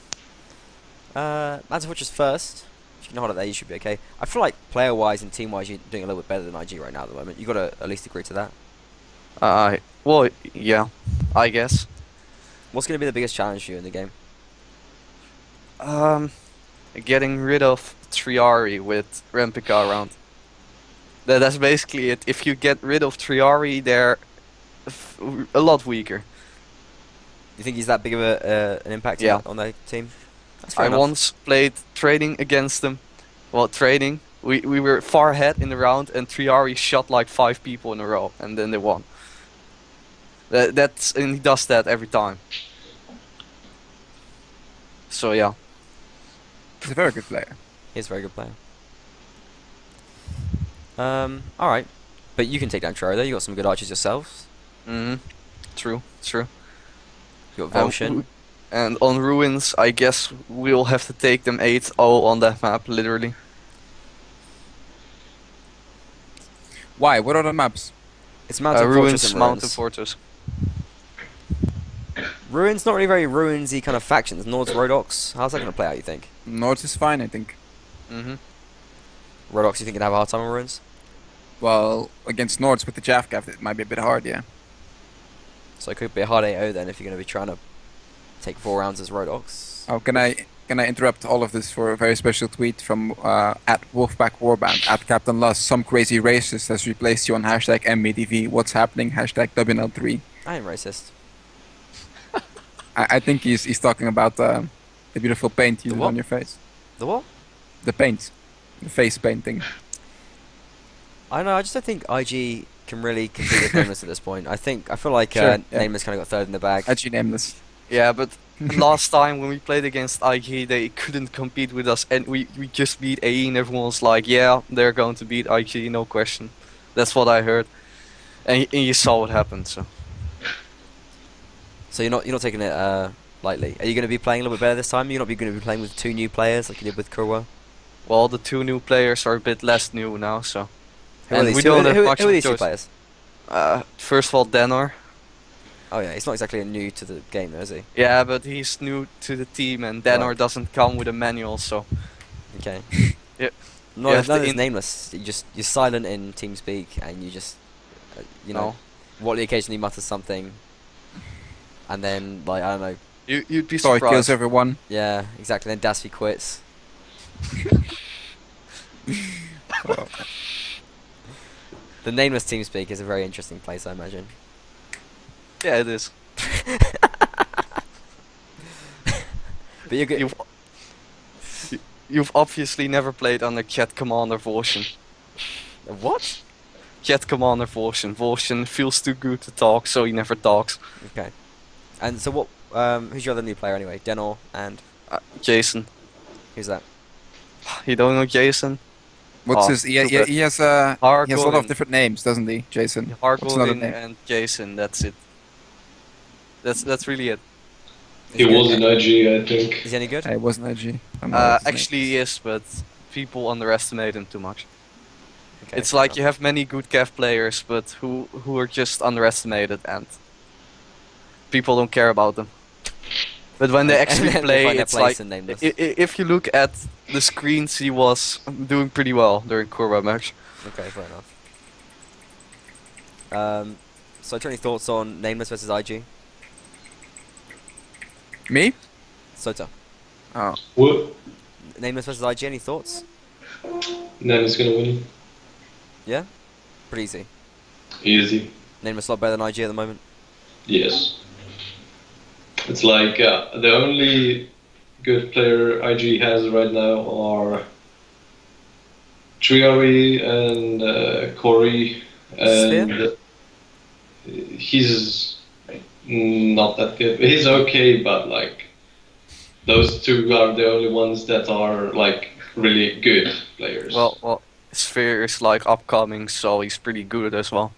A: Mountain Fortress first. If you can hold it there, you should be okay. I feel like player-wise and team-wise, you're doing a little bit better than IG right now at the moment. You got to at least agree to that.
D: Well, yeah, I guess.
A: What's going to be the biggest challenge for you in the game?
D: Getting rid of Triari with Rempica around. That's basically it. If you get rid of Triari, they're a lot weaker.
A: You think he's that big of an impact
D: Yeah.
A: on their team? That's fair
D: I
A: enough.
D: once played trading against them. Well, trading. We were far ahead in the round, and Triari shot like 5 people in a row, and then they won. And he does that every time. So yeah.
B: He's a very good player.
A: He's a very good player. Alright. But you can take down Troro though, you got some good archers yourselves.
D: True.
A: You got Volshin.
D: And on Ruins, I guess we'll have to take them 8-0 on that map, literally.
B: Why? What are the maps?
A: It's Mountain
D: Ruins,
A: Fortress and
D: Mountain
A: Ruins.
D: Fortress.
A: Ruins, not really very ruinsy kind of factions. Nord's Rhodox. How's that going to play out, you think?
B: North is fine, I think.
D: Mm-hmm.
A: Rhodox, you think can have a hard time on Ruins?
B: Well, against Nords with the Javcaf, it might be a bit hard, yeah.
A: So it could be a hard 8-0 then if you're going to be trying to take 4 rounds as Rhodox.
B: Oh, can I interrupt all of this for a very special tweet from at Wolfpack Warband at Captain Lust? Some crazy racist has replaced you on hashtag MBDV. What's happening? Hashtag WNL3.
A: I am racist.
B: I think he's talking about the beautiful paint you
A: The
B: did
A: what?
B: on your face.
A: The what?
B: The paint. The face painting.
A: I don't know, I just don't think IG can really compete with Nameless at this point. I feel like
B: Sure, yeah.
A: Nameless kind of got third in the bag.
B: Actually nameless.
D: Yeah, but last time when we played against IG, they couldn't compete with us, and we just beat AE, and everyone was like, yeah, they're going to beat IG, no question. That's what I heard, and you saw what happened.
A: So you're not taking it lightly. Are you going to be playing a little bit better this time? You're not going to be playing with 2 new players like you did with Kurwa?
D: Well, the 2 new players are a bit less new now, so.
A: Who are
D: And
A: these
D: we
A: two-
D: don't have
A: who
D: much
A: are
D: of
A: these 2
D: choice.
A: players?
D: First of all, Denor.
A: Oh yeah, he's not exactly new to the game though, is he?
D: Yeah, but he's new to the team, and Denor
A: Right.
D: doesn't come with a manual, so.
A: Okay.
D: Yeah.
A: No,
D: You
A: none
D: have
A: of
D: to
A: it's Nameless. You're silent in TeamSpeak and you just, you know,
D: No.
A: Wally occasionally mutters something, and then like I don't know.
D: You'd be
B: So it kills
D: surprised.
B: everyone.
A: Yeah, exactly. Then Dasby quits.
B: Well,
A: The Nameless TeamSpeak is a very interesting place, I imagine.
D: Yeah, it is.
A: But you're good.
D: You've obviously never played under Jet Commander Vorsion.
A: What?
D: Jet Commander Vorsion. Vorsion feels too good to talk, so he never talks.
A: Okay. And so what? Who's your other new player anyway? Denor and
D: Jason.
A: who's that?
D: You don't know Jason?
B: what's
D: Oh,
B: his? He has
D: stupid.
B: he has a lot of
D: Harkonnen.
B: different names, doesn't he, Jason? What's another
D: Harkonnen
B: name?
D: and Jason, that's it. That's really it.
C: He was in IG, I think.
A: Is he any good?
B: It wasn't IG. I don't know what's his name.
D: Actually he is, but people underestimate him too much.
A: Okay,
D: It's
A: fair
D: like
A: enough.
D: you have many good Cav players, but who are just underestimated, and people don't care about them. But when they
A: And
D: actually
A: then they
D: play,
A: find their
D: it's
A: place
D: like
A: in Nameless.
D: if you look at the screens, he was doing pretty well during Kurwa match.
A: Okay, fair enough. So, any thoughts on Nameless versus IG?
B: Me?
A: Sota.
B: Oh.
C: What?
A: Nameless versus IG, any thoughts?
C: Name is gonna win.
A: Yeah? Pretty easy.
C: Easy.
A: Nameless a lot better than IG at the moment.
C: Yes. It's like the only good player IG has right now are Triari and Corey, and he's not that good. He's okay, but like those 2 are the only ones that are like really good players.
D: Well, Sphere is like upcoming, so he's pretty good as well.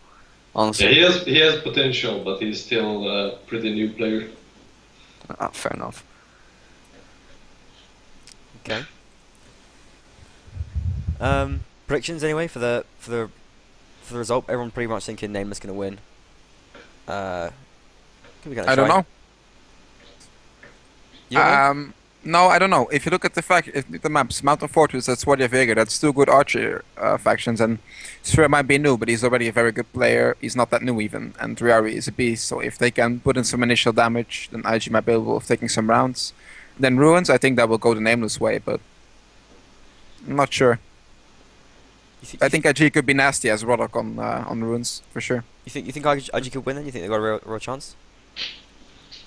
D: Honestly.
C: yeah, he has potential, but he's still a pretty new player.
D: Fair enough.
A: Okay. Predictions anyway for the result. Everyone pretty much thinking Nameless gonna win.
B: I don't know.
A: You don't know?
B: No, I don't know. If you look at the maps, Mountain Fortress, that's Swardia Vega, that's 2 good archer factions, and Sphere might be new, but he's already a very good player. He's not that new even, and Riari is a beast, so if they can put in some initial damage, then IG might be able of taking some rounds. Then Ruins, I think that will go the Nameless way, but I'm not sure. I think IG could be nasty as Rodok on Ruins, for sure.
A: You think IG could win then? You think they got a real chance?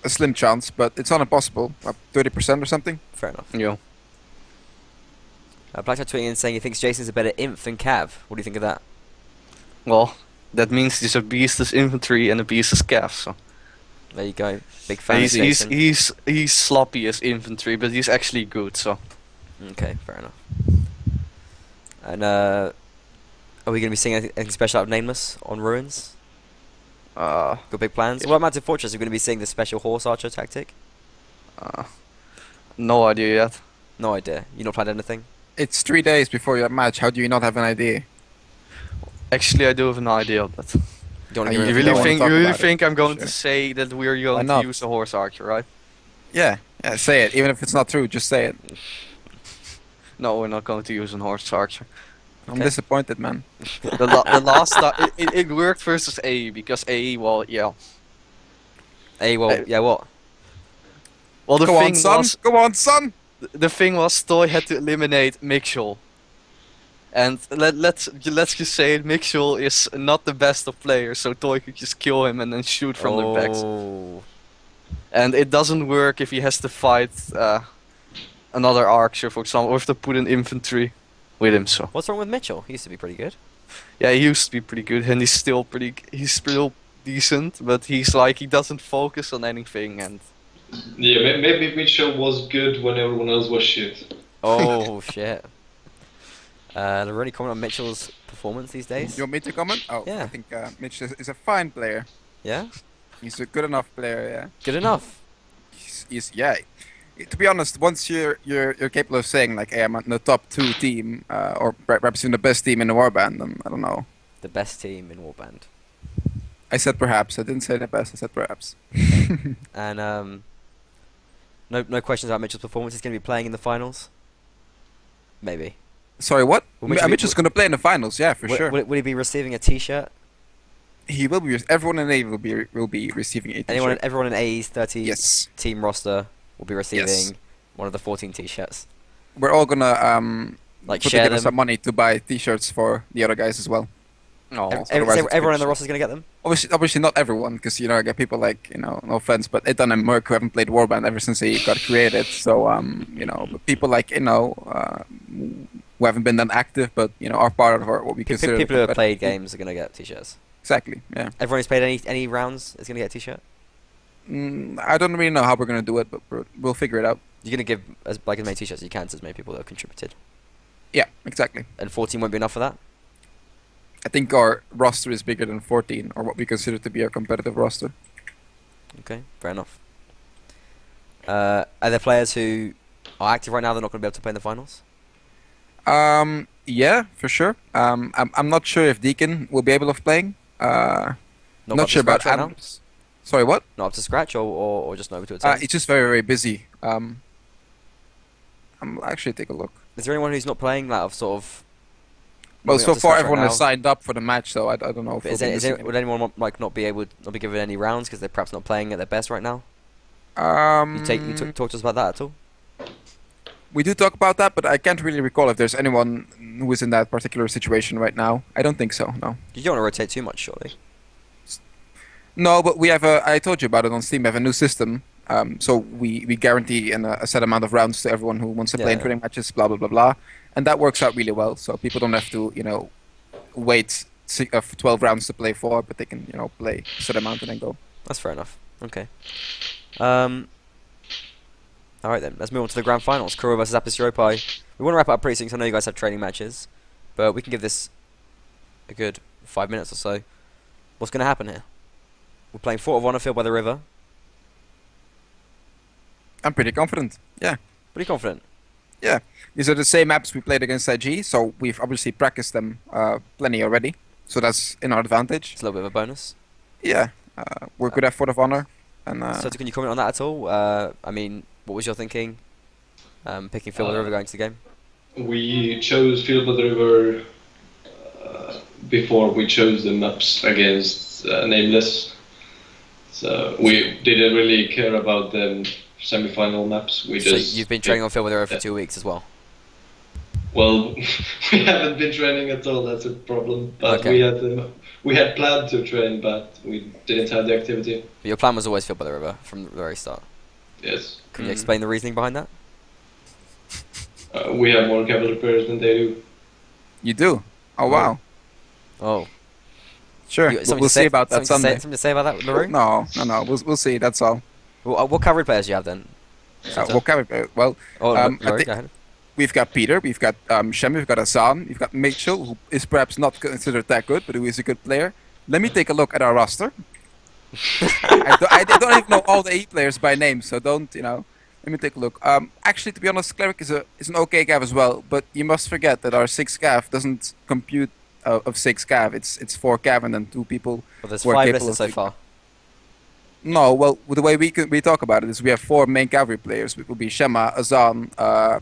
B: A slim chance, but it's not impossible. 30% or something?
A: Fair enough.
D: Yeah.
A: Blackjack tweeting in saying he thinks Jason's a better imp than Cav. What do you think of that?
D: Well, that means he's a beast as infantry and a beast as Cav, so.
A: There you go. Big fan
D: He's
A: of Jason.
D: he's sloppy as infantry, but he's actually good, so.
A: Okay, fair enough. And are we going to be seeing anything special out of Nameless on Ruins? Got big plans? What about Mountain Fortress? Are we going to be seeing the special horse archer tactic?
D: No idea yet.
A: No idea. You not planned anything?
B: It's 3 days before your match. How do you not have an idea?
D: Actually, I do have an idea of that.
A: don't
B: I
A: want to
D: You
A: give
B: don't
D: really
B: wanna
D: think
B: talk
D: you really
B: about it,
D: think I'm
B: for
D: going
B: sure.
D: to say that we're
B: Why
D: going to
B: not?
D: use a horse archer, right?
B: Yeah, say it. Even if it's not true, just say it.
D: No, we're not going to use a horse archer.
B: I'm
A: Okay.
B: disappointed, man.
D: The last time it worked versus AE because AE, well, yeah.
A: Hey, well, yeah, what?
D: Well, the
B: Go on,
D: thing
B: son.
D: was
B: Go on, son.
D: the thing was Toy had to eliminate Mitchell. And let's just say it, Mitchell is not the best of players, so Toy could just kill him and then shoot from the backs.
A: Oh,
D: And it doesn't work if he has to fight another archer, for example, or if to put an infantry with him. So
A: what's wrong with Mitchell? He used to be pretty good.
D: yeah, he used to be pretty good, and he's still decent, but he doesn't focus on anything, and
C: Yeah, maybe Mitchell was good when everyone else was shit.
A: Oh shit. They're really comment on Mitchell's performance these days.
B: You want me to comment? Oh,
A: Yeah.
B: I think Mitch is a fine player.
A: Yeah,
B: He's a good enough player. Yeah.
A: good enough.
B: Yeah. To be honest, once you're capable of saying like, "Hey, I'm in the top 2 team," or perhaps even the best team in the warband, then I don't know.
A: The best team in Warband.
B: I said perhaps. I didn't say the best. I said perhaps.
A: And no questions about Mitchell's performance. He's going to be playing in the finals. Maybe.
B: Sorry, what?
A: Will Mitchell be-
B: Mitchell's going to play in the finals. Yeah, for sure.
A: Will he be receiving a T-shirt?
B: He will be. Everyone in A will be receiving a T-shirt.
A: Everyone in AE's 30
B: Yes.
A: team roster will be receiving
B: Yes.
A: one of the 14 T-shirts.
B: We're all gonna
A: Like
B: put
A: share
B: together
A: them.
B: some money to buy T-shirts for the other guys as well.
D: no.
B: Otherwise
A: Everyone
B: it's
A: in the
B: finished.
A: roster is going to get them.
B: Obviously not everyone, because I get people like no offense, but Ethan and Merc who haven't played Warband ever since they got created. So but people like who haven't been that active, but are part of what we consider
A: People who have
B: competitive
A: played
B: team.
A: games are going to get T-shirts.
B: Exactly. Yeah.
A: Everyone who's played any rounds is going to get a T-shirt.
B: I don't really know how we're gonna do it, but we'll figure it out.
A: You're going to give as many T-shirts as you can to as many people that have contributed.
B: Yeah, exactly.
A: And 14 won't be enough for that.
B: I think our roster is bigger than 14, or what we consider to be a competitive roster.
A: Okay, fair enough. Are there players who are active right now that are not going to be able to play in the finals?
B: Yeah, for sure. I'm not sure if Deacon will be able to playing.
A: Not
B: Not
A: up to
B: sure about
A: scratch right now?
B: Adams. Sorry, what?
A: Not up to scratch, or just not able to attend?
B: He's just very, very busy. I'm actually take a look.
A: Is there anyone who's not playing that of sort of?
B: Well,
A: not
B: so
A: up to
B: far
A: scratch
B: everyone
A: right
B: has
A: now?
B: signed up for the match, so I don't know if
A: But
B: we'll be missing
A: would anyone not be given any rounds because they're perhaps not playing at their best right now?
B: any.
A: Talk to us about that at all?
B: We do talk about that, but I can't really recall if there's anyone who is in that particular situation right now. I don't think so. No.
A: You don't want to rotate too much, surely.
B: No, but we have I told you about it on Steam. We have a new system. So we guarantee a set amount of rounds to everyone who wants to play in
A: Yeah.
B: training matches. Blah blah blah blah, and that works out really well. So people don't have to wait 12 rounds to play 4, but they can play a set amount and then go.
A: That's fair enough. Okay. All right then. Let's move on to the grand finals. Kuro versus Apis Europai. We want to wrap it up pretty soon, 'cause I know you guys have training matches, but we can give this a good 5 minutes or so. What's going to happen here? We're playing Fort of Honor Field by the river.
B: I'm pretty confident. Yeah.
A: Pretty confident.
B: These are the same maps we played against IG, so we've obviously practiced them plenty already. So that's in our advantage.
A: It's a little bit of a bonus.
B: Yeah, we're good at Fort of Honor. And
A: So can you comment on that at all? I mean, what was your thinking? Picking Field by the River going to the game?
C: We chose Field by the River before we chose the maps against Nameless. So we didn't really care about the semi-final maps. We
A: So
C: just
A: you've been training on Field by the River for 2 weeks as well.
C: Well, we haven't been training at all. That's a problem. But
A: Okay.
C: we had planned to train, but we didn't have the activity.
A: But your plan was always Field by the River from the very start.
C: Yes,
A: Can you explain the reasoning behind that?
C: we have more cavalry players than they do.
B: you do? Oh wow.
A: Oh,
B: Sure.
A: something
B: We'll
A: to say-
B: see about that
A: something to
B: Sunday.
A: say- Something to say about that, LaRue?
B: No. We'll see. That's all.
A: What cavalry players do you have then?
B: What can we play? Well,
A: Oh,
B: I
A: LaRue,
B: think-
A: go ahead.
B: we've got Peter, we've got Shem, we've got Azan, we've got Mitchell, who is perhaps not considered that good, but who is a good player. Let me take a look at our roster. I don't even know all the 8 players by name, so don't. Let me take a look. Actually, to be honest, Cleric is an okay gav as well, but you must forget that our 6 gav doesn't compute of 6 cav. It's 4 cav and then 2 people.
A: Well, there's
B: who are
A: 5
B: capable
A: listed
B: of
A: so
B: doing-
A: far.
B: No, well, the way we talk about it is we have 4 main cavalry players. It will be Shema, Azan,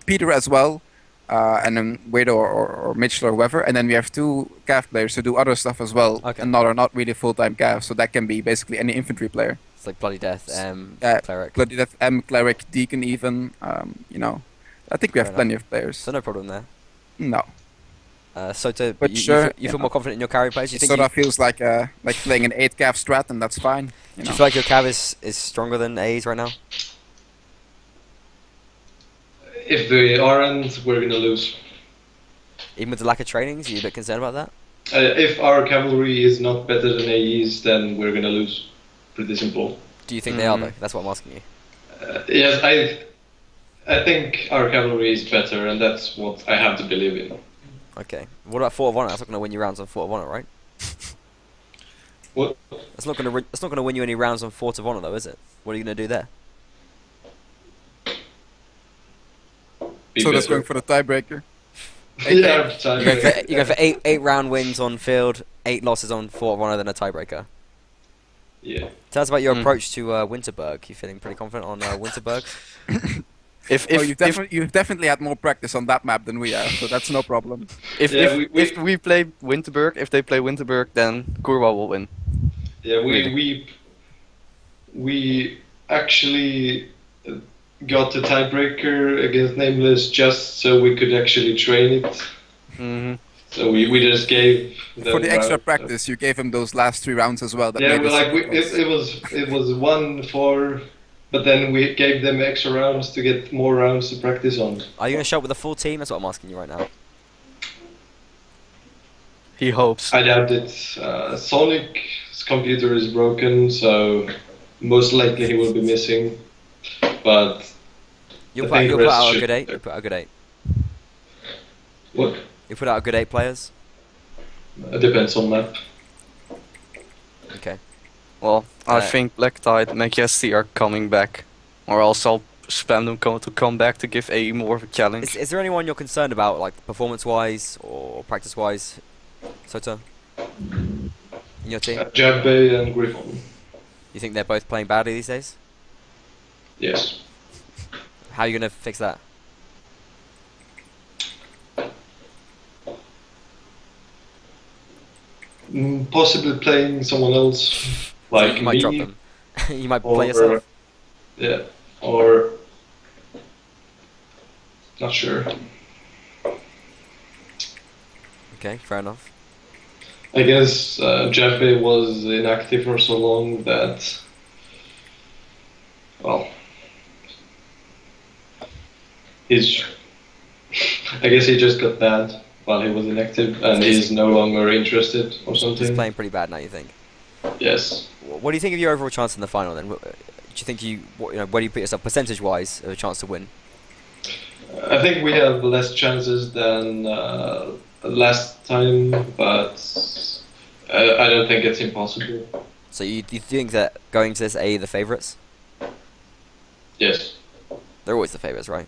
B: Peter as well, and then Wade or Mitchell or whoever. And then we have 2 cav players who do other stuff as well,
A: Okay.
B: and are not really full-time cav. So that can be basically any infantry player.
A: It's like Bloody Death, Cleric.
B: Bloody Death, Cleric, Deacon even. You know, I think we have
A: Fair
B: plenty of players.
A: So no problem there.
B: No.
A: Soto,
B: But
A: you
B: sure,
A: feel more confident in your carry plays? You
B: It
A: think
B: sort
A: you,
B: of feels like playing an 8 cav strat, and that's fine. You
A: do
B: know.
A: you feel like your cav is stronger than A's right now?
C: If they aren't, we're gonna lose.
A: Even with the lack of trainings, are you a bit concerned about that?
C: If our cavalry is not better than AE's, then we're gonna lose. Pretty simple.
A: Do you think they are though? That's what I'm asking you.
C: Yes, I think our cavalry is better, and that's what I have to believe in.
A: Okay. What about Fort of Honor? That's not going to win you rounds on Fort of Honor, right?
C: What?
A: That's not going to win you any rounds on Fort of Honor, though, is it? What are you going to do there?
C: Be
B: So that's
C: better.
B: going for the tiebreaker.
C: Yeah, time.
A: You go for eight round wins on field, 8 losses on Fort of Honor, then a tiebreaker.
C: Yeah.
A: Tell us about your approach to Winterberg. You feeling pretty confident on Winterberg?
D: If
B: You've definitely had more practice on that map than we have, so that's no problem.
D: if we play Winterberg, if they play Winterberg, then Kurwa will win.
C: Yeah,
D: Really?
C: we actually got the tiebreaker against Nameless just so we could actually train it.
D: Hmm
C: So we just gave them
B: For the extra
C: rounds.
B: practice, you gave him those last 3 rounds as well. That
C: Yeah,
B: made
C: well,
B: it
C: like it was 1-4, but then we gave them extra rounds to get more rounds to practice on.
A: Are you going to show up with a full team? That's what I'm asking you right now.
D: He hopes.
C: I doubt it. Sonic's computer is broken, so most likely he will be missing. But
A: You'll
C: I
A: put,
C: think
A: you'll put
C: rest
A: out a
C: should-
A: good 8. You'll put out a good 8.
C: what?
A: You put out a good 8 players.
C: It depends on map.
A: Okay.
D: Well, I
A: Uh,
D: think Black Tide, Majesty are coming back, or else I'll spam them to come back to give AE more of a challenge.
A: Is there anyone you're concerned about, like performance-wise or practice-wise, Soto? In your team?
C: Jabbe and Griffon.
A: You think they're both playing badly these days?
C: Yes.
A: How are you going to fix that?
C: Possibly playing someone else, like
A: you might
C: me,
A: drop them. You might
C: or
A: play yourself.
C: yeah, or not sure.
A: Okay, fair enough.
C: I guess Jabbe was inactive for so long that, well, he's. I guess he just got bad while he was inactive, and he's no longer interested or
A: He's
C: something.
A: playing pretty bad now, you think?
C: Yes.
A: What do you think of your overall chance in the final then? Do you think where do you put yourself percentage-wise of a chance to win?
C: I think we have less chances than last time, but I don't think it's impossible.
A: So you think that going to this A the favourites?
C: Yes.
A: They're always the favourites, right?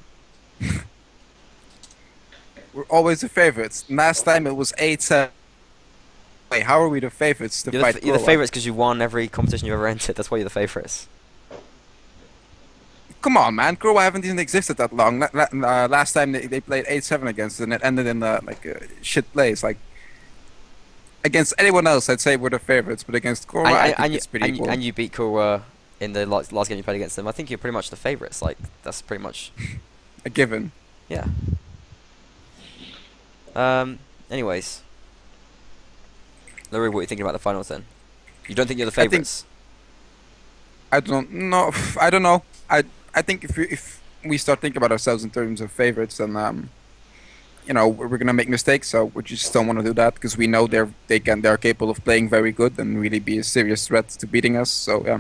B: We're always the favorites. Last time it was 8-7. Wait, how are we the favorites to fight
A: You're the
B: Korwa?
A: favourites because you won every competition you've ever entered. That's why you're the favourites.
B: Come on, man. Korwa haven't even existed that long. Last time they played 8-7 against us, and it ended in shit place. Like against anyone else, I'd say we're the favorites, but against Korwa, I think it's pretty equal.
A: And you beat Kurwa in the last game you played against them. I think you're pretty much the favourites. Like that's pretty much
B: A given.
A: yeah. Anyways, Larry, what are you thinking about the finals then? You don't think you're the
B: I think-
A: favourites?
B: I don't know. I don't know. I think if we start thinking about ourselves in terms of favorites, then we're gonna make mistakes. So we just don't want to do that because we know they're capable of playing very good and really be a serious threat to beating us. So yeah,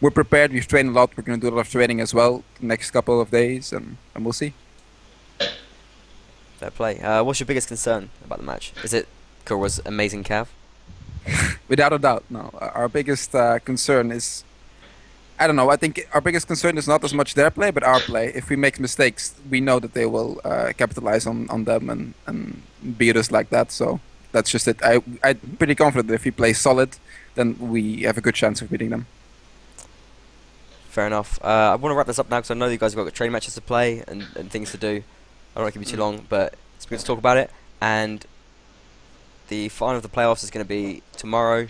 B: we're prepared. We've trained a lot. We're gonna do a lot of training as well the next couple of days, and we'll see.
A: Fair play. What's your biggest concern about the match? Is it Kurwa's amazing cav?
B: Without a doubt, no. Our biggest concern is, I don't know. I think our biggest concern is not as much their play, but our play. If we make mistakes, we know that they will capitalize on them and beat us like that. So That's just it. I'm pretty confident that if we play solid, then we have a good chance of beating them.
A: Fair enough. I want to wrap this up now because I know you guys have got training matches to play and things to do. I don't want to keep you too long, but it's good to talk about it. And the final of the playoffs is going to be tomorrow.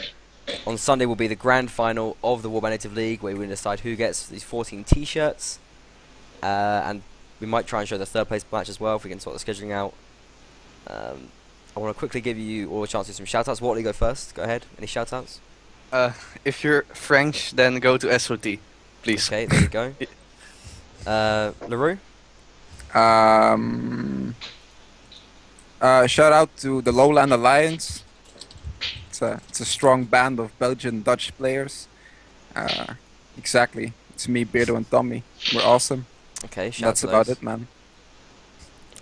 A: On Sunday will be the grand final of the Warband Native League, where we're going to decide who gets these 14 T-shirts. And we might try and show the third place match as well if we can sort the scheduling out. I want to quickly give you all a chance to do some shoutouts. Watley, go first. Go ahead. Any shoutouts?
D: If you're French, then go to SOT, please.
A: Okay, there you go. LaRue?
B: Shout out to the Lowland Alliance. It's a strong band of Belgian Dutch players. Exactly. It's me, Beardo, and Tommy. We're awesome.
A: Okay, shout out
B: That's
A: to
B: about
A: those.
B: it, man.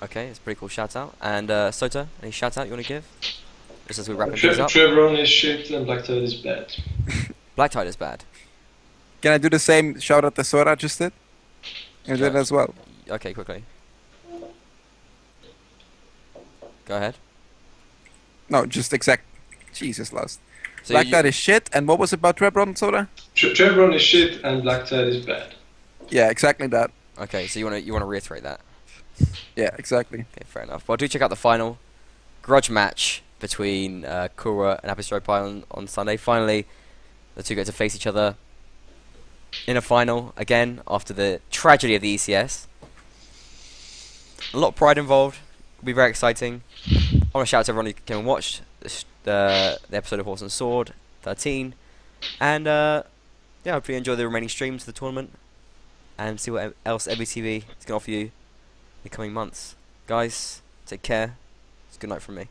A: Okay, it's a pretty cool shout out. And Sota, any shout out you want to give? Just as we wrap things up.
C: Trevron is shit and Black Tide is bad.
A: Black Tide is bad.
B: Can I do the same shout out that Sora just did? I did as well.
A: Okay, quickly. Go ahead.
B: No, just exact. Jesus, lost.
A: So
B: Black
A: you-
B: Tide is shit, and what was it about Trebron, Soda?
C: Trevron is shit and Black Tide is bad.
B: Yeah, exactly that.
A: Okay, so you want to reiterate that.
B: Yeah, exactly.
A: Okay, fair enough. Well, do check out the final grudge match between Kura and Happy Stroke Pie on Sunday. Finally, the two get to face each other in a final again after the tragedy of the ECS. A lot of pride involved. It'll be very exciting. I want to shout out to everyone who came and watched the episode of Horse and Sword 13, and yeah, hopefully enjoy the remaining streams of the tournament and see what else MBTV is going to offer you in the coming months. Guys, take care. It's a good night from me.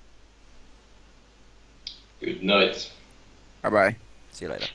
C: Good night.
B: Bye bye.
A: See you later.